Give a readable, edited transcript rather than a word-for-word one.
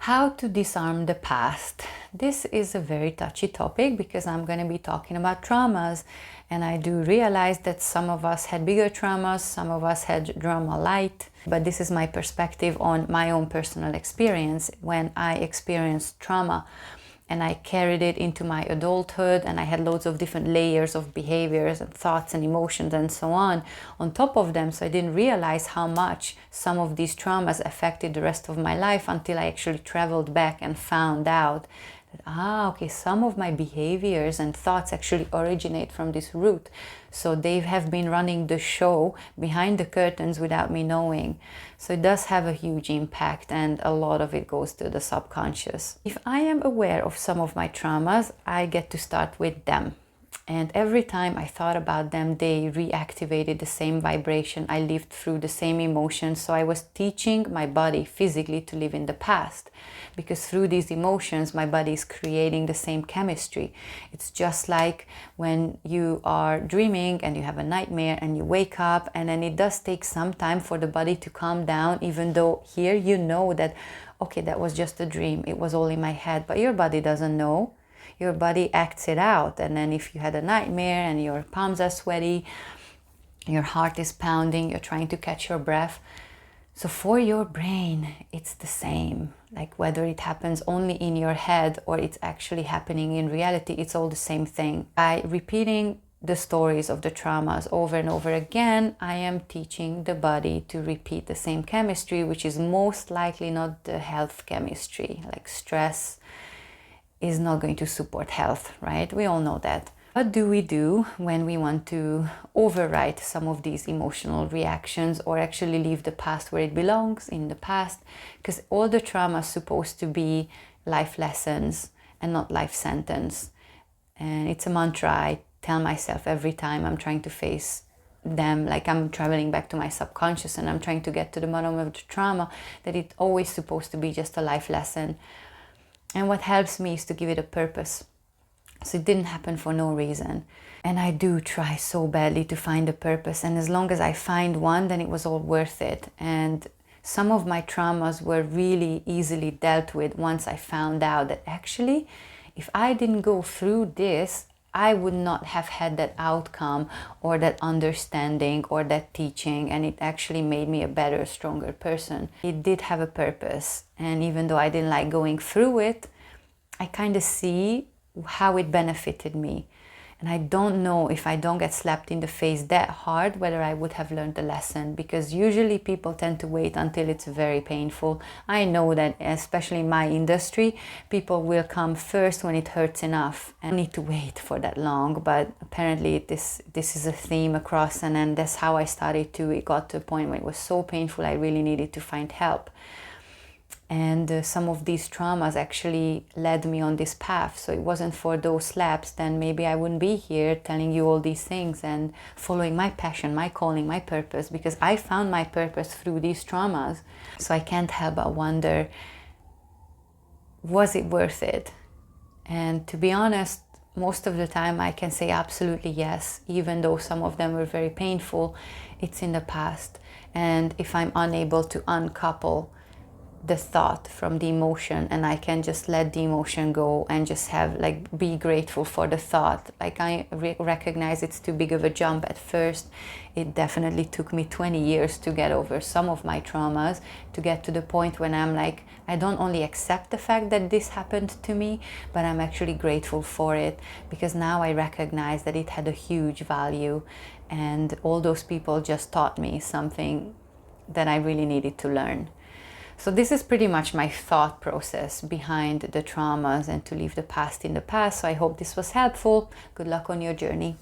How to disarm the past. This is a very touchy topic because I'm going to be talking about traumas, and I do realize that some of us had bigger traumas, some of us had trauma light, but this is my perspective on my own personal experience when I experienced trauma. And I carried it into my adulthood, and I had loads of different layers of behaviors and thoughts and emotions and so on top of them. So I didn't realize how much some of these traumas affected the rest of my life until I actually traveled back and found out that, okay, some of my behaviors and thoughts actually originate from this root. So they have been running the show behind the curtains without me knowing. So it does have a huge impact, and a lot of it goes to the subconscious. If I am aware of some of my traumas, I get to start with them. And every time I thought about them, they reactivated the same vibration. I lived through the same emotions. So I was teaching my body physically to live in the past, because through these emotions, my body is creating the same chemistry. It's just like when you are dreaming and you have a nightmare and you wake up, and then it does take some time for the body to calm down, even though here you know that, okay, that was just a dream. It was all in my head, but your body doesn't know. Your body acts it out. And then if you had a nightmare and your palms are sweaty, your heart is pounding, you're trying to catch your breath. So for your brain, it's the same. Like whether it happens only in your head or it's actually happening in reality, it's all the same thing. By repeating the stories of the traumas over and over again, I am teaching the body to repeat the same chemistry, which is most likely not the health chemistry. Like stress is not going to support health, right? We all know that. What do we do when we want to overwrite some of these emotional reactions, or actually leave the past where it belongs, in the past? Because all the trauma is supposed to be life lessons and not life sentence. And it's a mantra I tell myself every time I'm trying to face them, like I'm traveling back to my subconscious and I'm trying to get to the bottom of the trauma, that it's always supposed to be just a life lesson. And what helps me is to give it a purpose. So it didn't happen for no reason. And I do try so badly to find a purpose. And as long as I find one, then it was all worth it. And some of my traumas were really easily dealt with once I found out that actually, if I didn't go through this, I would not have had that outcome or that understanding or that teaching, and it actually made me a better, stronger person. It did have a purpose, and even though I didn't like going through it, I kind of see how it benefited me. And I don't know, if I don't get slapped in the face that hard, whether I would have learned the lesson, because usually people tend to wait until it's very painful. I know that, especially in my industry, people will come first when it hurts enough, and need to wait for that long. But apparently this is a theme across, and then that's how I started to, it got to a point where it was so painful I really needed to find help. And some of these traumas actually led me on this path. So it wasn't for those slaps, then maybe I wouldn't be here telling you all these things and following my passion, my calling, my purpose, because I found my purpose through these traumas. So I can't help but wonder, was it worth it? And to be honest, most of the time I can say absolutely yes, even though some of them were very painful. It's in the past. And if I'm unable to uncouple the thought from the emotion, and I can just let the emotion go and just have, like, be grateful for the thought. Like, I recognize it's too big of a jump at first. It definitely took me 20 years to get over some of my traumas, to get to the point when I'm like, I don't only accept the fact that this happened to me, but I'm actually grateful for it, because now I recognize that it had a huge value, and all those people just taught me something that I really needed to learn. So this is pretty much my thought process behind the traumas and to leave the past in the past. So I hope this was helpful. Good luck on your journey.